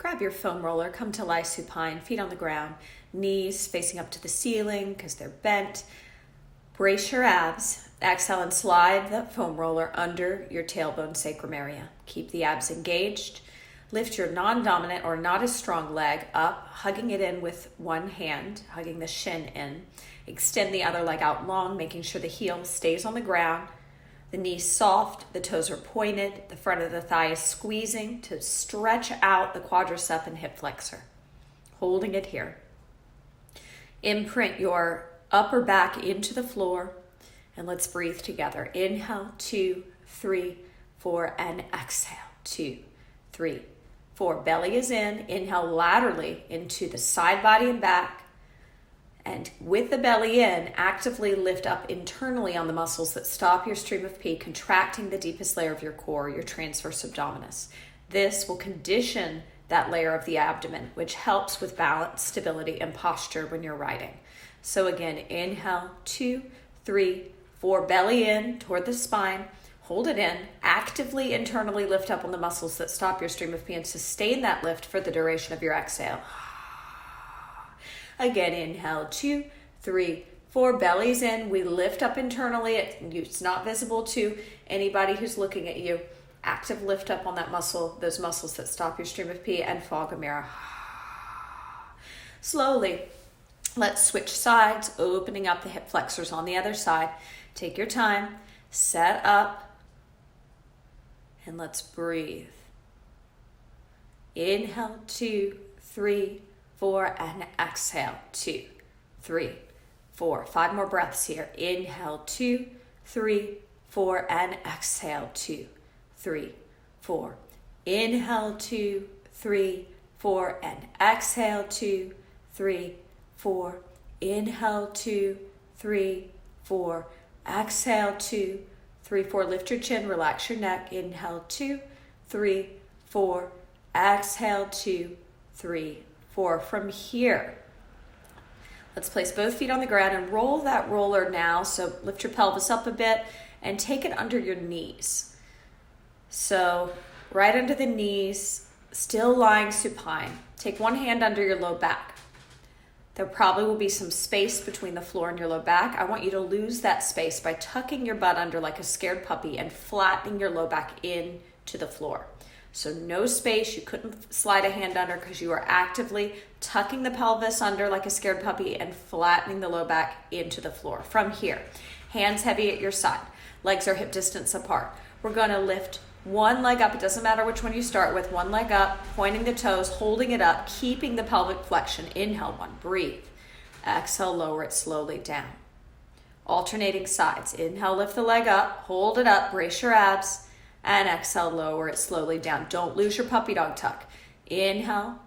grab your foam roller, come to lie supine, feet on the ground, knees facing up to the ceiling because they're bent. Brace your abs. Exhale and slide the foam roller under your tailbone sacrum area. Keep the abs engaged. Lift your non-dominant or not as strong leg up, hugging it in with one hand, hugging the shin in. Extend the other leg out long, making sure the heel stays on the ground. The knees soft, the toes are pointed, the front of the thigh is squeezing to stretch out the quadricep and hip flexor. Holding it here. Imprint your upper back into the floor, and let's breathe together. Inhale, 2, 3, 4, and exhale, 2, 3, 4. Belly is in. Inhale laterally into the side body and back. And with the belly in, actively lift up internally on the muscles that stop your stream of pee, contracting the deepest layer of your core, your transverse abdominis. This will condition that layer of the abdomen, which helps with balance, stability, and posture when you're riding. So again, inhale, 2, 3, 4, belly in toward the spine. Hold it in. Actively internally lift up on the muscles that stop your stream of pee and sustain that lift for the duration of your exhale. Again, inhale, 2, 3, 4, belly's in. We lift up internally. It's not visible to anybody who's looking at you. Active lift up on that muscle, those muscles that stop your stream of pee, and fog a mirror. Slowly, let's switch sides, opening up the hip flexors on the other side. Take your time, set up, and let's breathe. Inhale, 2, 3, 4, and exhale, 2, 3, 4. 5 more breaths here. Inhale, 2, 3, 4, and exhale, 2, 3, 4. Inhale, 2, 3, 4, and exhale, 2, 3, 4. Inhale, 2, 3, 4. Exhale, 2, 3, 4. Lift your chin, relax your neck. Inhale, 2, 3, 4. Exhale, 2, 3, 4. From here, let's place both feet on the ground and roll that roller now. So lift your pelvis up a bit and take it under your knees. So right under the knees, still lying supine. Take one hand under your low back. There probably will be some space between the floor and your low back. I want you to lose that space by tucking your butt under like a scared puppy and flattening your low back into the floor. So no space. You couldn't slide a hand under because you are actively tucking the pelvis under like a scared puppy and flattening the low back into the floor. From here, hands heavy at your side. Legs are hip distance apart. We're going to lift one leg up. It doesn't matter which one you start with. One leg up, pointing the toes, holding it up, keeping the pelvic flexion. Inhale, 1, breathe. Exhale, lower it slowly down. Alternating sides. Inhale, lift the leg up, hold it up, brace your abs, and exhale, lower it slowly down. Don't lose your puppy dog tuck. Inhale,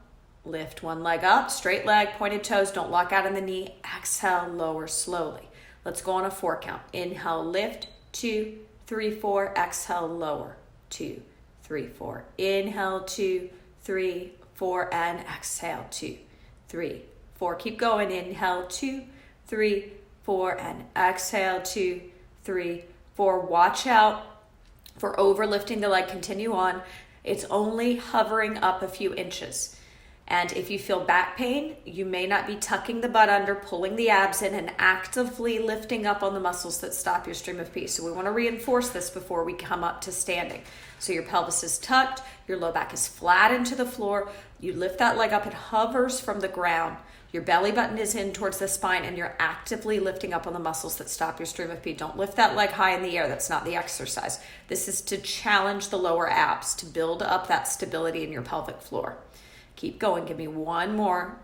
lift one leg up, straight leg, pointed toes, don't lock out in the knee. Exhale, lower slowly. Let's go on a 4 count. Inhale, lift, 2, 3, 4, exhale, lower. 2, 3, 4. Inhale, 2, 3, 4, and exhale, 2, 3, 4. Keep going. Inhale, 2, 3, 4, and exhale, 2, 3, 4. Watch out for overlifting the leg. Continue on. It's only hovering up a few inches. And if you feel back pain, you may not be tucking the butt under, pulling the abs in, and actively lifting up on the muscles that stop your stream of pee. So we want to reinforce this before we come up to standing. So your pelvis is tucked, your low back is flat into the floor. You lift that leg up, it hovers from the ground. Your belly button is in towards the spine, and you're actively lifting up on the muscles that stop your stream of pee. Don't lift that leg high in the air. That's not the exercise. This is to challenge the lower abs, to build up that stability in your pelvic floor. Keep going. Give me one more.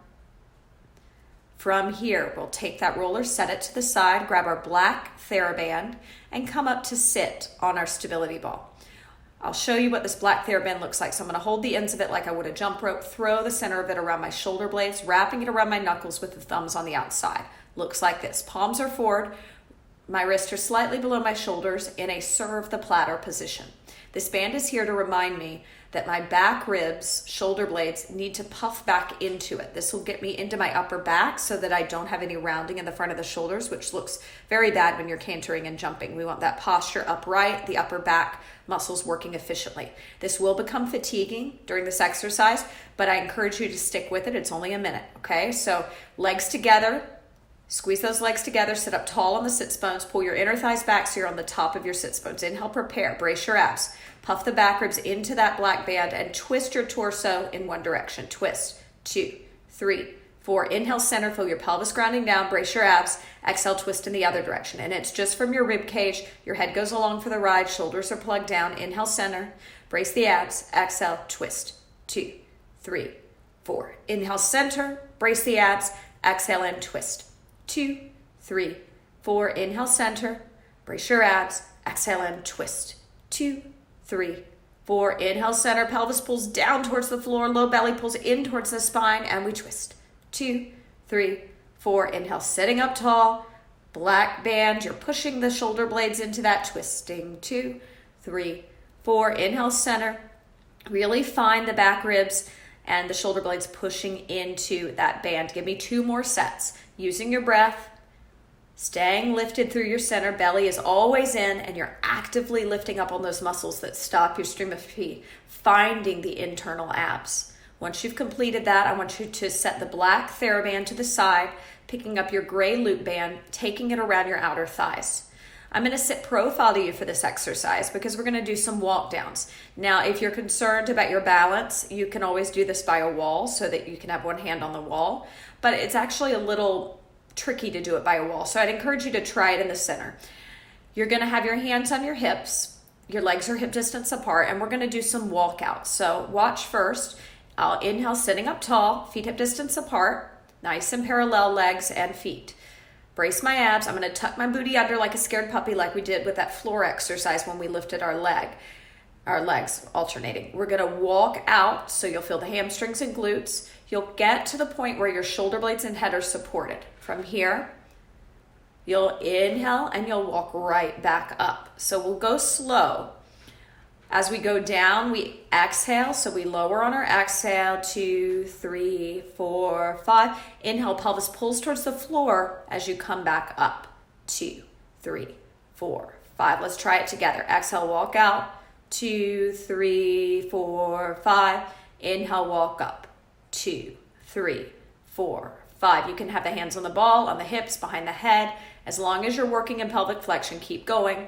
From here, we'll take that roller, set it to the side, grab our black Theraband, and come up to sit on our stability ball. I'll show you what this black Theraband looks like. So I'm going to hold the ends of it like I would a jump rope, throw the center of it around my shoulder blades, wrapping it around my knuckles with the thumbs on the outside. Looks like this. Palms are forward. My wrists are slightly below my shoulders in a serve the platter position. This band is here to remind me that my back ribs, shoulder blades, need to puff back into it. This will get me into my upper back so that I don't have any rounding in the front of the shoulders, which looks very bad when you're cantering and jumping. We want that posture upright, the upper back muscles working efficiently. This will become fatiguing during this exercise, but I encourage you to stick with it. It's only a minute, okay? So legs together, squeeze those legs together, sit up tall on the sits bones, pull your inner thighs back so you're on the top of your sits bones. Inhale, prepare, brace your abs. Puff the back ribs into that black band and twist your torso in one direction. Twist, 2, 3, 4. Inhale, center, feel your pelvis grounding down, brace your abs. Exhale, twist in the other direction. And it's just from your rib cage. Your head goes along for the ride, shoulders are plugged down. Inhale, center, brace the abs. Exhale, twist, 2, 3, 4. Inhale, center, brace the abs. Exhale and twist, 2, 3, 4. Inhale, center, brace your abs. Exhale and twist, 2, 3, 4. Inhale, center, pelvis pulls down towards the floor, low belly pulls in towards the spine, and we twist. 2, 3, 4. Inhale, sitting up tall, black band. You're pushing the shoulder blades into that twisting. 2, 3, 4. Inhale, center. Really find the back ribs and the shoulder blades pushing into that band. Give me 2 more sets. Using your breath, staying lifted through your center. Belly is always in, and you're actively lifting up on those muscles that stop your stream of pee, finding the internal abs. Once you've completed that, I want you to set the black Theraband to the side, picking up your gray loop band, taking it around your outer thighs. I'm going to sit profile to you for this exercise because we're going to do some walk downs. Now, if you're concerned about your balance, you can always do this by a wall so that you can have one hand on the wall, but it's actually a little tricky to do it by a wall. So I'd encourage you to try it in the center. You're going to have your hands on your hips. Your legs are hip distance apart, and we're going to do some walkouts. So watch first. I'll inhale, sitting up tall, feet hip distance apart, nice and parallel legs and feet. Brace my abs. I'm going to tuck my booty under like a scared puppy, like we did with that floor exercise when we lifted our legs alternating. We're going to walk out, so you'll feel the hamstrings and glutes. You'll get to the point where your shoulder blades and head are supported. From here, you'll inhale and you'll walk right back up. So we'll go slow. As we go down, we exhale, so we lower on our exhale, 2, 3, 4, 5. Inhale, pelvis pulls towards the floor as you come back up. 2, 3, 4, 5. Let's try it together. Exhale, walk out. 2, 3, 4, 5. Inhale, walk up. 2, 3, 4, 5. You can have the hands on the ball, on the hips, behind the head. As long as you're working in pelvic flexion, keep going.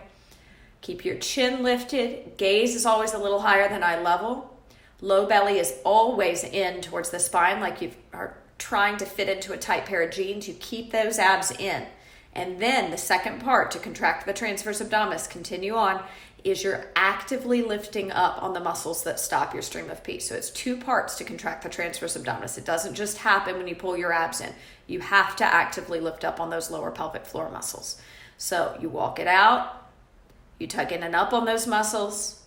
Keep your chin lifted. Gaze is always a little higher than eye level. Low belly is always in towards the spine, like you are trying to fit into a tight pair of jeans. You keep those abs in. And then the second part to contract the transverse abdominis, continue on, is you're actively lifting up on the muscles that stop your stream of pee. So it's 2 parts to contract the transverse abdominis. It doesn't just happen when you pull your abs in. You have to actively lift up on those lower pelvic floor muscles. So you walk it out. You tuck in and up on those muscles.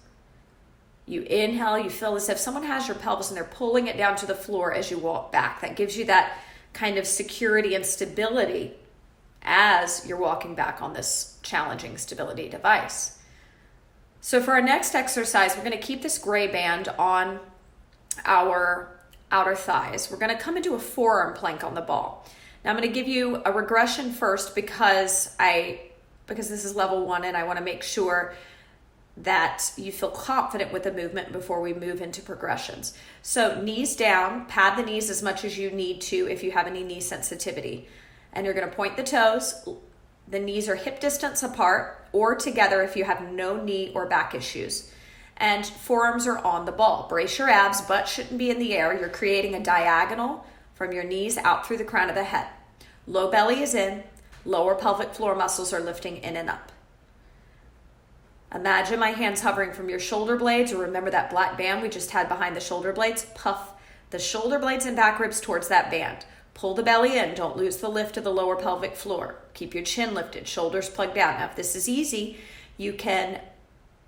You inhale, you feel as if someone has your pelvis and they're pulling it down to the floor as you walk back. That gives you that kind of security and stability as you're walking back on this challenging stability device. So for our next exercise, we're going to keep this gray band on our outer thighs. We're going to come into a forearm plank on the ball. Now I'm going to give you a regression first because this is level 1 and I want to make sure that you feel confident with the movement before we move into progressions. So knees down, pad the knees as much as you need to if you have any knee sensitivity. And you're going to point the toes. The knees are hip distance apart or together if you have no knee or back issues. And forearms are on the ball. Brace your abs, butt shouldn't be in the air. You're creating a diagonal from your knees out through the crown of the head. Low belly is in. Lower pelvic floor muscles are lifting in and up. Imagine my hands hovering from your shoulder blades, or remember that black band we just had behind the shoulder blades? Puff the shoulder blades and back ribs towards that band. Pull the belly in. Don't lose the lift of the lower pelvic floor. Keep your chin lifted, shoulders plugged down. Now, if this is easy, you can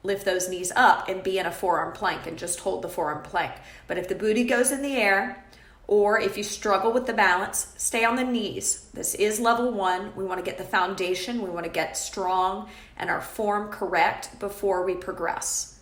lift those knees up and be in a forearm plank and just hold the forearm plank. But if the booty goes in the air, or if you struggle with the balance, stay on the knees. This is level 1. We want to get the foundation. We want to get strong and our form correct before we progress.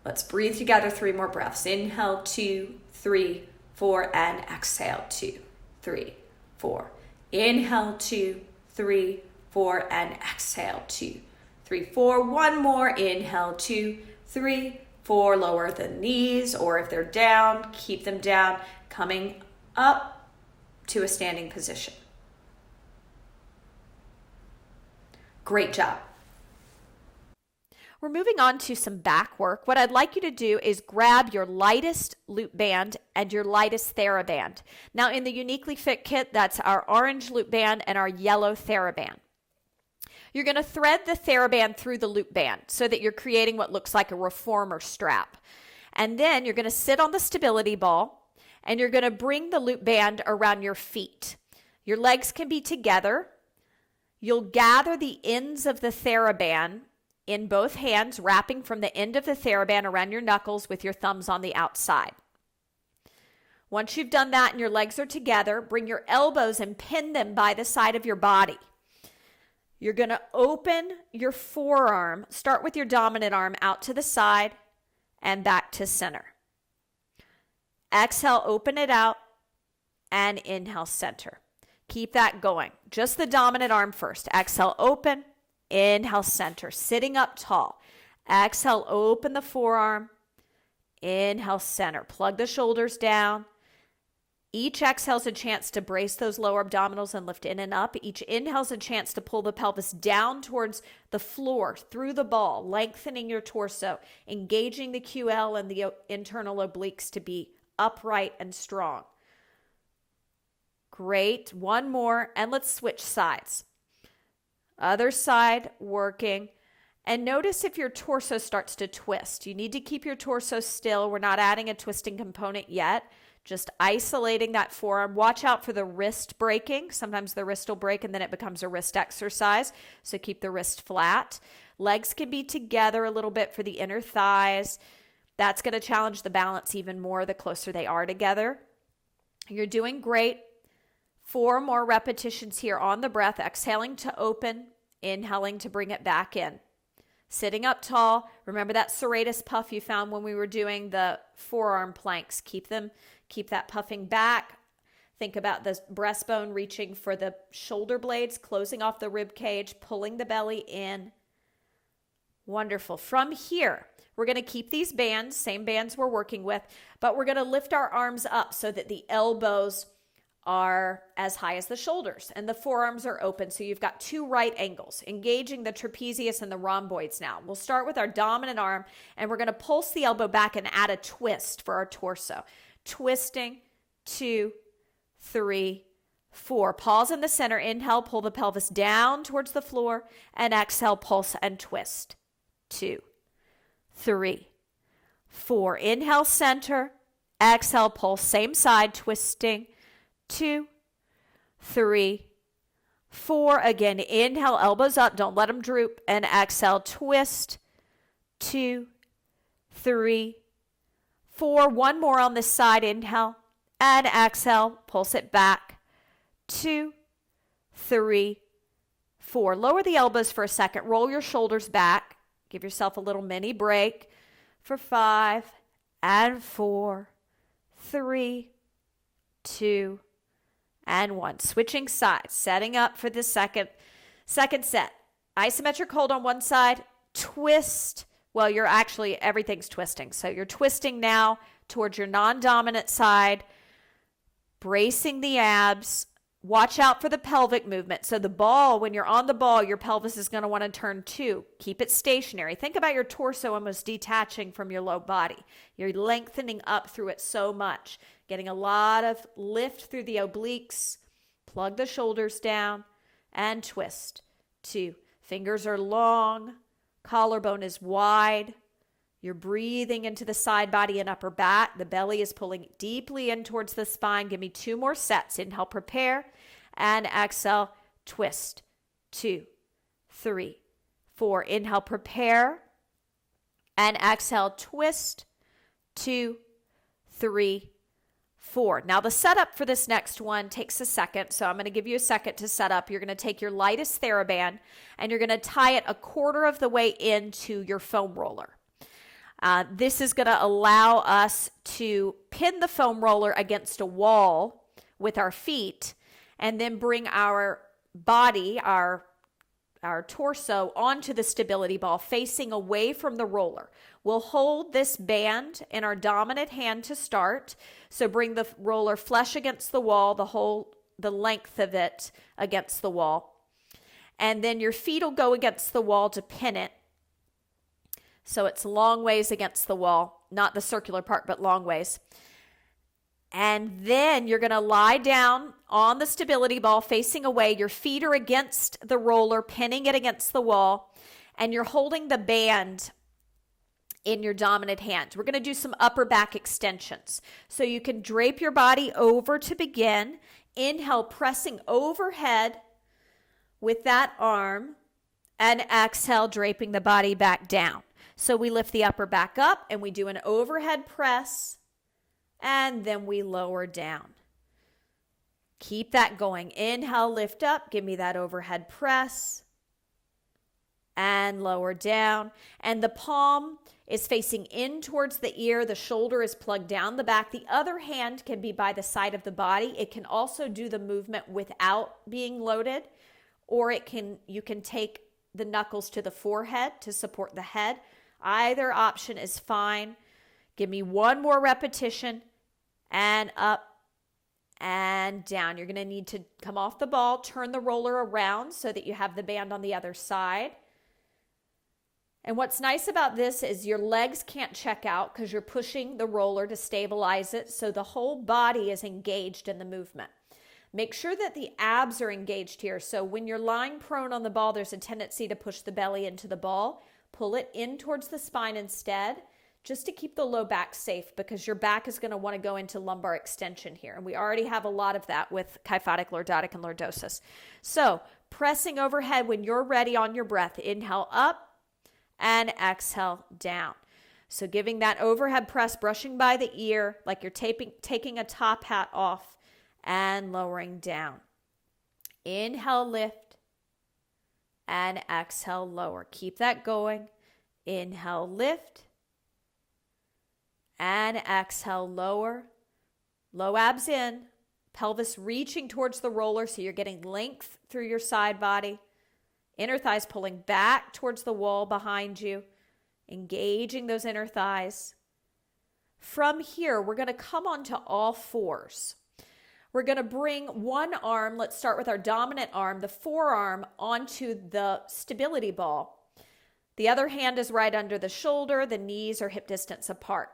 Let's breathe together 3 more breaths. Inhale, 2, 3, 4, and exhale, 2, 3, 4. Inhale, 2, 3, 4, and exhale, 2, 3, 4. One more. Inhale, 2, 3, 4. Lower the knees, or if they're down, keep them down, coming up to a standing position. Great job. We're moving on to some back work. What I'd like you to do is grab your lightest loop band and your lightest Theraband. Now in the YouniquelyFit kit, that's our orange loop band and our yellow Theraband. You're going to thread the Theraband through the loop band so that you're creating what looks like a reformer strap. And then you're going to sit on the stability ball and you're going to bring the loop band around your feet. Your legs can be together. You'll gather the ends of the Theraband in both hands, wrapping from the end of the Theraband around your knuckles with your thumbs on the outside. Once you've done that and your legs are together, bring your elbows and pin them by the side of your body. You're going to open your forearm, start with your dominant arm out to the side and back to center. Exhale, open it out, and inhale, center. Keep that going. Just the dominant arm first. Exhale, open. Inhale, center, sitting up tall. Exhale, open the forearm. Inhale, center. Plug the shoulders down. Each exhale is a chance to brace those lower abdominals and lift in and up. Each inhale is a chance to pull the pelvis down towards the floor, through the ball, lengthening your torso, engaging the QL and the internal obliques to be upright and strong. Great. One more, and let's switch sides. Other side working. And notice if your torso starts to twist. You need to keep your torso still. We're not adding a twisting component yet. Just isolating that forearm. Watch out for the wrist breaking. Sometimes the wrist will break and then it becomes a wrist exercise. So keep the wrist flat. Legs can be together a little bit for the inner thighs. That's going to challenge the balance even more the closer they are together. You're doing great. 4 more repetitions here on the breath, exhaling to open, inhaling to bring it back in. Sitting up tall. Remember that serratus puff you found when we were doing the forearm planks. Keep that puffing back. Think about the breastbone reaching for the shoulder blades, closing off the rib cage, pulling the belly in. Wonderful. From here, we're going to keep these bands, same bands we're working with, but we're going to lift our arms up so that the elbows are as high as the shoulders and the forearms are open. So you've got 2 right angles, engaging the trapezius and the rhomboids now. We'll start with our dominant arm and we're going to pulse the elbow back and add a twist for our torso. Twisting, 2, 3, 4. Pause in the center. Inhale, pull the pelvis down towards the floor, and exhale, pulse and twist. 2, 3, 4. Inhale, center. Exhale, pulse, same side, twisting. 2, 3, 4. Again, inhale, elbows up. Don't let them droop. And exhale, twist. 2, 3, 4. One more on this side. Inhale and exhale. Pulse it back. 2, 3, 4. Lower the elbows for a second. Roll your shoulders back. Give yourself a little mini break for 5 and 4, 3, 2, and 1. Switching sides, setting up for the second set. Isometric hold on one side, twist. Well, everything's twisting. So you're twisting now towards your non-dominant side, bracing the abs. Watch out for the pelvic movement. So the ball, when you're on the ball, your pelvis is going to want to turn too. Keep it stationary. Think about your torso almost detaching from your low body. You're lengthening up through it so much. Getting a lot of lift through the obliques. Plug the shoulders down and twist. 2. Fingers are long. Collarbone is wide. You're breathing into the side body and upper back. The belly is pulling deeply in towards the spine. Give me 2 more sets. Inhale, prepare, and exhale, twist. 2, 3, 4. Inhale, prepare, and exhale, twist. 2, 3, 4. Now the setup for this next one takes a second, so I'm going to give you a second to set up. You're going to take your lightest Theraband, and you're going to tie it a quarter of the way into your foam roller. This is going to allow us to pin the foam roller against a wall with our feet and then bring our body, our torso onto the stability ball facing away from the roller. We'll hold this band in our dominant hand to start. So bring the roller flush against the wall, the length of it against the wall. And then your feet will go against the wall to pin it. So it's long ways against the wall, not the circular part, but long ways. And then you're going to lie down on the stability ball facing away. Your feet are against the roller, pinning it against the wall, and you're holding the band in your dominant hand. We're going to do some upper back extensions. So you can drape your body over to begin. Inhale, pressing overhead with that arm, and exhale, draping the body back down. So we lift the upper back up and we do an overhead press and then we lower down. Keep that going. Inhale, lift up, give me that overhead press and lower down. And the palm is facing in towards the ear. The shoulder is plugged down the back. The other hand can be by the side of the body. It can also do the movement without being loaded, or you can take the knuckles to the forehead to support the head. Either option is fine. Give me one more repetition, and up and down. You're going to need to come off the ball, turn the roller around so that you have the band on the other side. And what's nice about this is your legs can't check out because you're pushing the roller to stabilize it, so the whole body is engaged in the movement. Make sure that the abs are engaged here. So when you're lying prone on the ball, there's a tendency to push the belly into the ball. Pull it in towards the spine instead, just to keep the low back safe, because your back is going to want to go into lumbar extension here. And we already have a lot of that with kyphotic lordotic and lordosis. So pressing overhead when you're ready on your breath. Inhale up and exhale down. So giving that overhead press, brushing by the ear like you're taking a top hat off, and lowering down. Inhale, lift. And exhale, lower. Keep that going. Inhale, lift. And exhale, lower. Low abs in. Pelvis reaching towards the roller so you're getting length through your side body. Inner thighs pulling back towards the wall behind you. Engaging those inner thighs. From here, we're going to come onto all fours. We're going to bring one arm, let's start with our dominant arm, the forearm, onto the stability ball. The other hand is right under the shoulder. The knees are hip distance apart.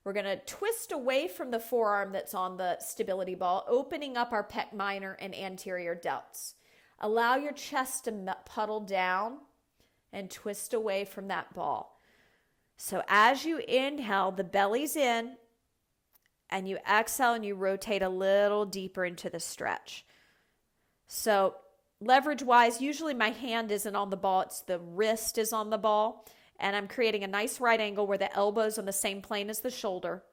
We're going to twist away from the forearm that's on the stability ball, opening up our pec minor and anterior delts. Allow your chest to puddle down and twist away from that ball. So as you inhale, the belly's in, and you exhale and you rotate a little deeper into the stretch. So leverage-wise, usually my hand isn't on the ball, it's the wrist is on the ball, and I'm creating a nice right angle where the elbow's on the same plane as the shoulder.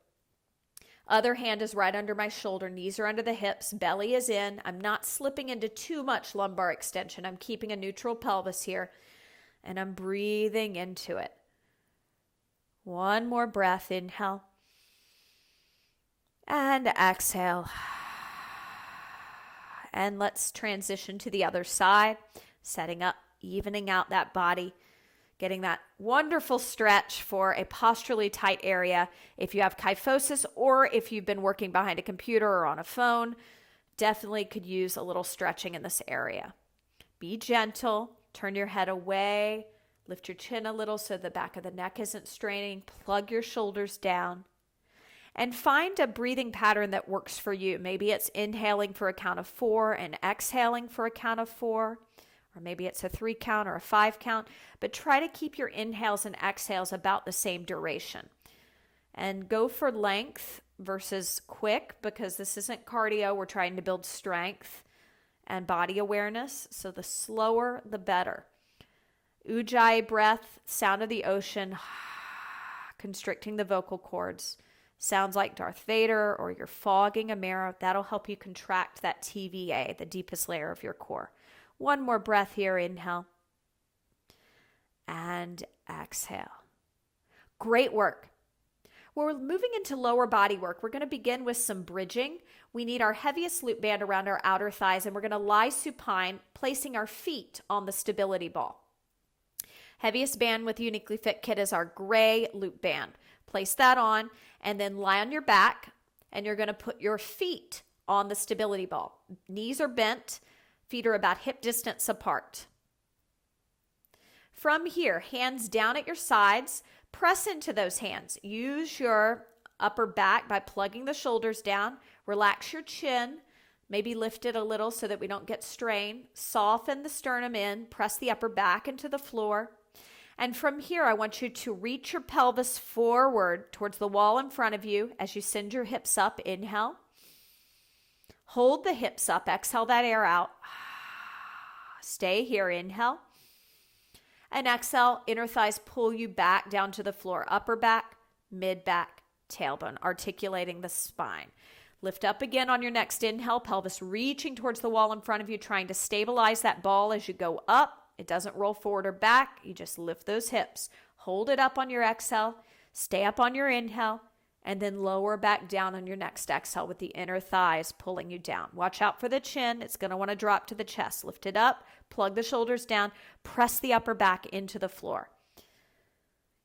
Other hand is right under my shoulder, knees are under the hips, belly is in. I'm not slipping into too much lumbar extension. I'm keeping a neutral pelvis here, and I'm breathing into it. One more breath, inhale. And exhale. And let's transition to the other side, setting up, evening out that body, getting that wonderful stretch for a posturally tight area. If you have kyphosis or if you've been working behind a computer or on a phone, definitely could use a little stretching in this area. Be gentle, turn your head away, lift your chin a little so the back of the neck isn't straining, plug your shoulders down. And find a breathing pattern that works for you. Maybe it's inhaling for a count of 4 and exhaling for a count of 4. Or maybe it's a 3 count or a 5 count. But try to keep your inhales and exhales about the same duration. And go for length versus quick, because this isn't cardio. We're trying to build strength and body awareness. So the slower, the better. Ujjayi breath, sound of the ocean, constricting the vocal cords. Sounds like Darth Vader, or you're fogging a mirror. That'll help you contract that TVA, the deepest layer of your core. One more breath here. Inhale and exhale. Great work. We're moving into lower body work. We're going to begin with some bridging. We need our heaviest loop band around our outer thighs, and we're going to lie supine, placing our feet on the stability ball. Heaviest band with YouniquelyFit kit is our gray loop band. Place that on, and then lie on your back, and you're going to put your feet on the stability ball. Knees are bent, feet are about hip distance apart. From here, hands down at your sides, press into those hands. Use your upper back by plugging the shoulders down. Relax your chin, maybe lift it a little so that we don't get strain. Soften the sternum in, press the upper back into the floor. And from here, I want you to reach your pelvis forward towards the wall in front of you as you send your hips up. Inhale. Hold the hips up. Exhale that air out. Stay here. Inhale. And exhale, inner thighs pull you back down to the floor. Upper back, mid back, tailbone, articulating the spine. Lift up again on your next inhale, pelvis reaching towards the wall in front of you, trying to stabilize that ball as you go up. It doesn't roll forward or back. You just lift those hips. Hold it up on your exhale. Stay up on your inhale. And then lower back down on your next exhale with the inner thighs pulling you down. Watch out for the chin. It's going to want to drop to the chest. Lift it up. Plug the shoulders down. Press the upper back into the floor.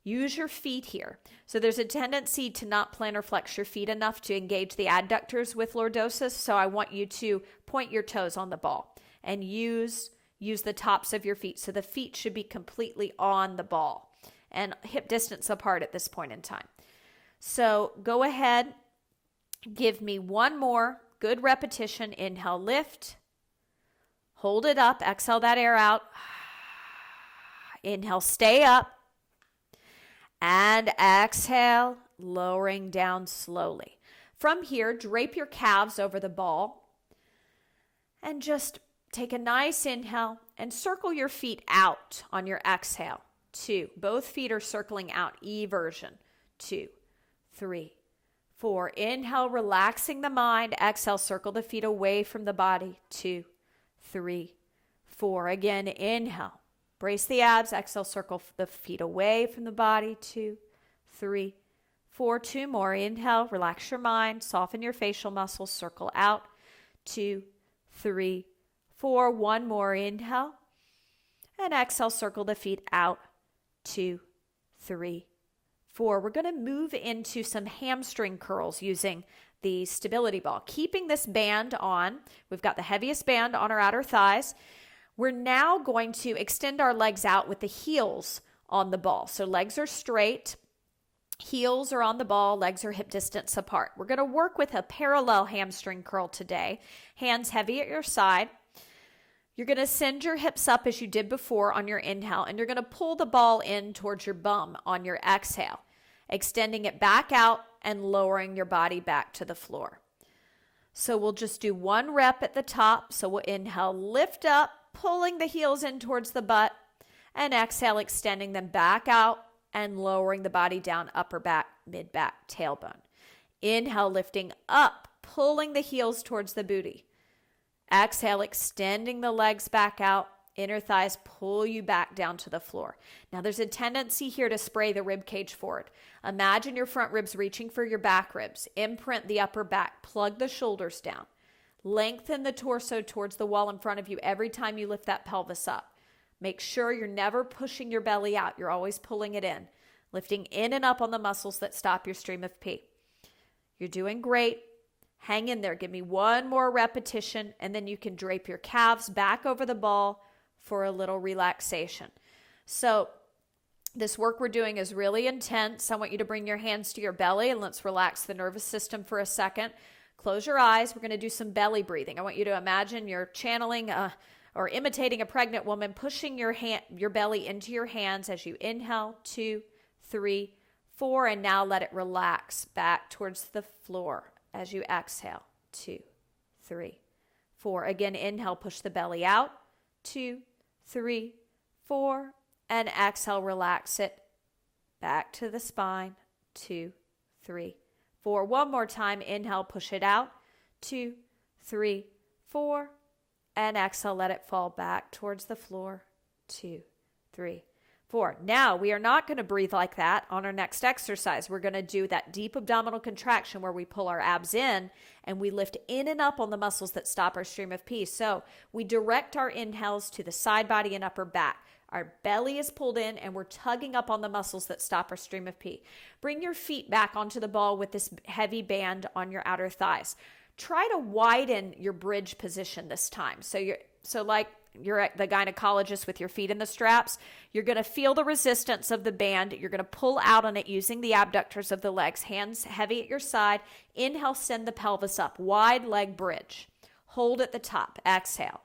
Use your feet here. So there's a tendency to not plantar flex your feet enough to engage the adductors with lordosis. So I want you to point your toes on the ball and use the tops of your feet. So the feet should be completely on the ball and hip distance apart at this point in time. So go ahead, give me one more good repetition. Inhale, lift, hold it up, exhale that air out. Inhale, stay up, and exhale, lowering down slowly. From here, drape your calves over the ball and just take a nice inhale and circle your feet out on your exhale. 2. Both feet are circling out, eversion. 2, 3, 4. Inhale, relaxing the mind. Exhale, circle the feet away from the body. 2, 3, 4. Again, inhale. Brace the abs. Exhale, circle the feet away from the body. 2, 3, 4. 2 more. Inhale, relax your mind. Soften your facial muscles. Circle out. 2, 3, 4. 1 more. Inhale. And exhale, circle the feet out. 2, 3, 4. We're going to move into some hamstring curls using the stability ball. Keeping this band on, we've got the heaviest band on our outer thighs. We're now going to extend our legs out with the heels on the ball. So legs are straight, heels are on the ball, legs are hip distance apart. We're going to work with a parallel hamstring curl today. Hands heavy at your side. You're going to send your hips up as you did before on your inhale, and you're going to pull the ball in towards your bum on your exhale, extending it back out and lowering your body back to the floor. So we'll just do 1 rep at the top. So we'll inhale, lift up, pulling the heels in towards the butt, and exhale, extending them back out and lowering the body down, upper back, mid back, tailbone. Inhale, lifting up, pulling the heels towards the booty. Exhale, extending the legs back out. Inner thighs pull you back down to the floor. Now there's a tendency here to spray the rib cage forward. Imagine your front ribs reaching for your back ribs. Imprint the upper back. Plug the shoulders down. Lengthen the torso towards the wall in front of you every time you lift that pelvis up. Make sure you're never pushing your belly out. You're always pulling it in. Lifting in and up on the muscles that stop your stream of pee. You're doing great. Hang in there. Give me 1 more repetition, and then you can drape your calves back over the ball for a little relaxation. So this work we're doing is really intense. I want you to bring your hands to your belly, and let's relax the nervous system for a second. Close your eyes. We're going to do some belly breathing. I want you to imagine you're channeling or imitating a pregnant woman, pushing your belly into your hands as you inhale. 2, 3, 4, and now let it relax back towards the floor. As you exhale, 2, 3, 4. Again, inhale, push the belly out. 2, 3, 4. And exhale, relax it back to the spine. 2, 3, 4. 1 more time. Inhale, push it out. 2, 3, 4. And exhale, let it fall back towards the floor. 2, 3, 4. Now, we are not going to breathe like that on our next exercise. We're going to do that deep abdominal contraction where we pull our abs in and we lift in and up on the muscles that stop our stream of pee. So we direct our inhales to the side body and upper back. Our belly is pulled in and we're tugging up on the muscles that stop our stream of pee. Bring your feet back onto the ball with this heavy band on your outer thighs. Try to widen your bridge position this time. So like you're at the gynecologist with your feet in the straps, you're going to feel the resistance of the band. You're going to pull out on it using the abductors of the legs, hands heavy at your side. Inhale, send the pelvis up, wide leg bridge. Hold at the top, exhale.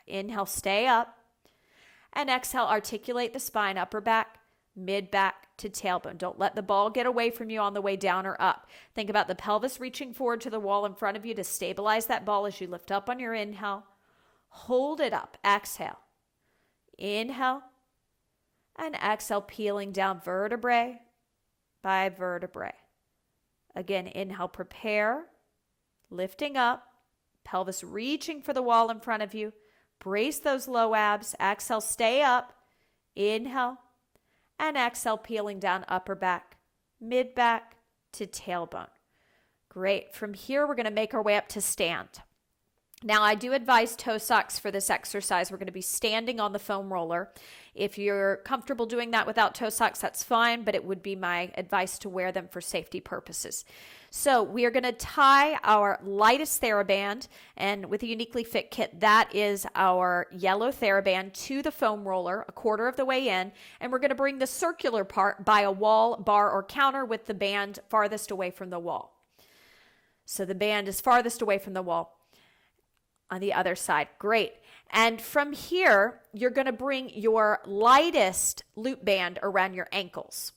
Inhale, stay up. And exhale, articulate the spine, upper back, mid back to tailbone. Don't let the ball get away from you on the way down or up. Think about the pelvis reaching forward to the wall in front of you to stabilize that ball as you lift up on your inhale. Hold it up. Exhale. Inhale. And exhale, peeling down vertebrae by vertebrae. Again, inhale, prepare. Lifting up. Pelvis reaching for the wall in front of you. Brace those low abs. Exhale, stay up. Inhale. And exhale, peeling down upper back, mid back to tailbone. Great. From here, we're going to make our way up to stand. Now, I do advise ToeSox for this exercise. We're going to be standing on the foam roller. If you're comfortable doing that without ToeSox, that's fine, but it would be my advice to wear them for safety purposes. So we are going to tie our lightest Theraband, and with the YouniquelyFit kit, that is our yellow Theraband, to the foam roller, a quarter of the way in, and we're going to bring the circular part by a wall, bar, or counter with the band farthest away from the wall. So the band is farthest away from the wall. On the other side. Great. And from here, you're going to bring your lightest loop band around your ankles.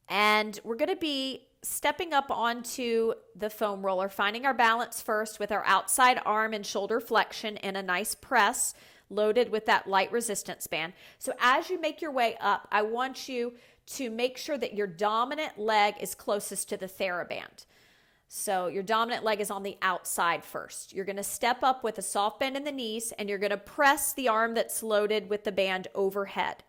And we're going to be stepping up onto the foam roller, finding our balance first with our outside arm and shoulder flexion in a nice press, loaded with that light resistance band. So as you make your way up, I want you to make sure that your dominant leg is closest to the Theraband. So your dominant leg is on the outside first. You're going to step up with a soft bend in the knees, and you're going to press the arm that's loaded with the band overhead.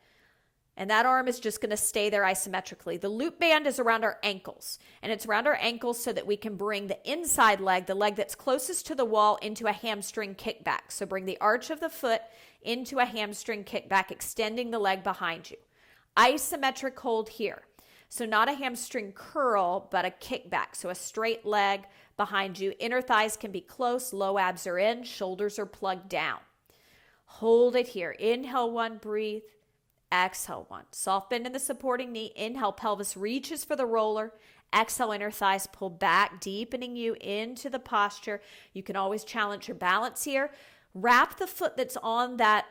And that arm is just going to stay there isometrically. The loop band is around our ankles, and it's around our ankles so that we can bring the inside leg, the leg that's closest to the wall, into a hamstring kickback. So bring the arch of the foot into a hamstring kickback, extending the leg behind you. Isometric hold here. So not a hamstring curl, but a kickback. So a straight leg behind you. Inner thighs can be close. Low abs are in. Shoulders are plugged down. Hold it here. Inhale 1, breathe. Exhale 1. Soft bend in the supporting knee. Inhale, pelvis reaches for the roller. Exhale, inner thighs pull back, deepening you into the posture. You can always challenge your balance here. Wrap the foot that's on that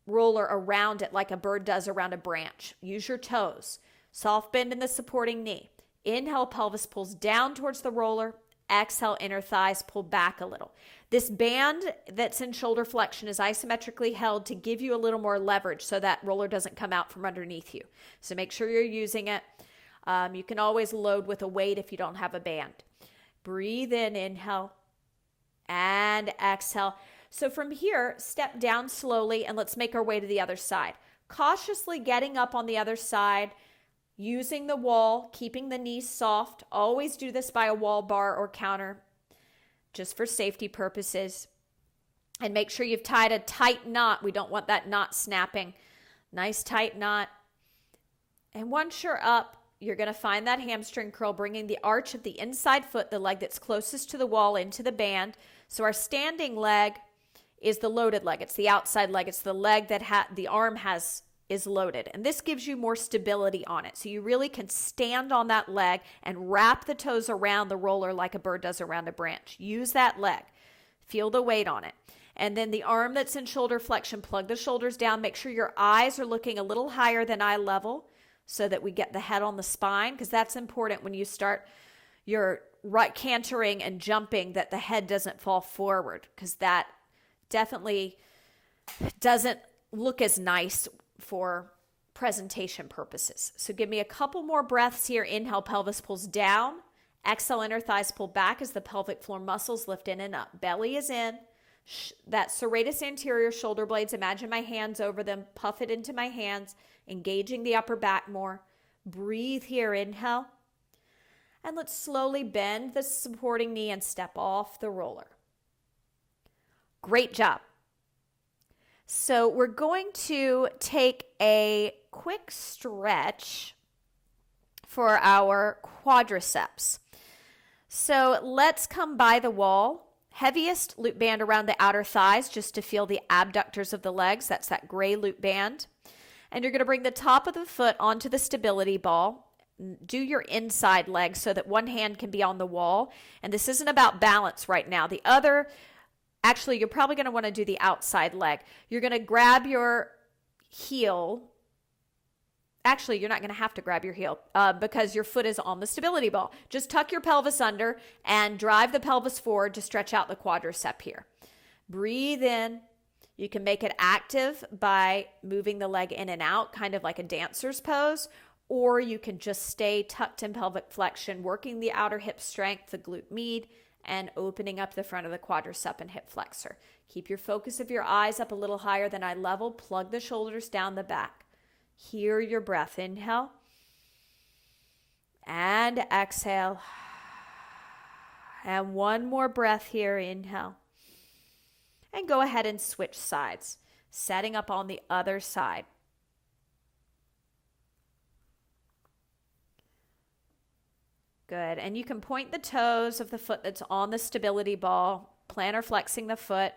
roller around it like a bird does around a branch. Use your toes. Soft bend in the supporting knee. Inhale, pelvis pulls down towards the roller. Exhale, inner thighs pull back a little. This band that's in shoulder flexion is isometrically held to give you a little more leverage so that roller doesn't come out from underneath you. So make sure you're using it. You can always load with a weight if you don't have a band. Breathe in, inhale, and exhale. So from here, step down slowly, and let's make our way to the other side. Cautiously getting up on the other side, using the wall, keeping the knees soft. Always do this by a wall, bar, or counter, just for safety purposes. And make sure you've tied a tight knot. We don't want that knot snapping. Nice tight knot. And once you're up, you're going to find that hamstring curl, bringing the arch of the inside foot, the leg that's closest to the wall, into the band. So our standing leg is the loaded leg. It's the outside leg. It's the leg that the arm is loaded. And this gives you more stability on it. So you really can stand on that leg and wrap the toes around the roller like a bird does around a branch. Use that leg. Feel the weight on it. And then the arm that's in shoulder flexion, plug the shoulders down. Make sure your eyes are looking a little higher than eye level so that we get the head on the spine, because that's important when you start your right cantering and jumping, that the head doesn't fall forward, because that definitely doesn't look as nice for presentation purposes. So give me a couple more breaths here. Inhale, pelvis pulls down. Exhale, inner thighs pull back as the pelvic floor muscles lift in and up. Belly is in. That serratus anterior shoulder blades, imagine my hands over them, puff it into my hands, engaging the upper back more. Breathe here, inhale. And let's slowly bend the supporting knee and step off the roller. Great job. So we're going to take a quick stretch for our quadriceps. So let's come by the wall. Heaviest loop band around the outer thighs just to feel the abductors of the legs. That's that gray loop band. And you're going to bring the top of the foot onto the stability ball. Do your inside leg so that one hand can be on the wall. And this isn't about balance right now. Actually, you're probably going to want to do the outside leg. You're going to grab your heel. Actually, you're not going to have to grab your heel because your foot is on the stability ball. Just tuck your pelvis under and drive the pelvis forward to stretch out the quadricep here. Breathe in. You can make it active by moving the leg in and out, kind of like a dancer's pose, or you can just stay tucked in pelvic flexion, working the outer hip strength, the glute med, and opening up the front of the quadricep and hip flexor. Keep your focus of your eyes up a little higher than eye level. Plug the shoulders down the back. Hear your breath. Inhale and exhale. And one more breath here. Inhale. And go ahead and switch sides, setting up on the other side. Good. And you can point the toes of the foot that's on the stability ball, plantar flexing the foot.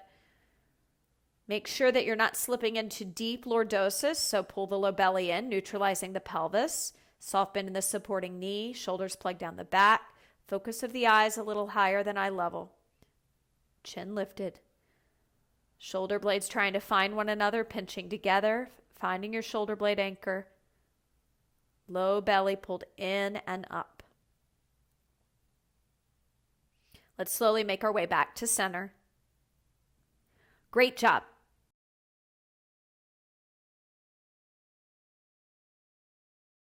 Make sure that you're not slipping into deep lordosis, so pull the low belly in, neutralizing the pelvis. Soft bend in the supporting knee, shoulders plug down the back. Focus of the eyes a little higher than eye level. Chin lifted. Shoulder blades trying to find one another, pinching together, finding your shoulder blade anchor. Low belly pulled in and up. Let's slowly make our way back to center. Great job.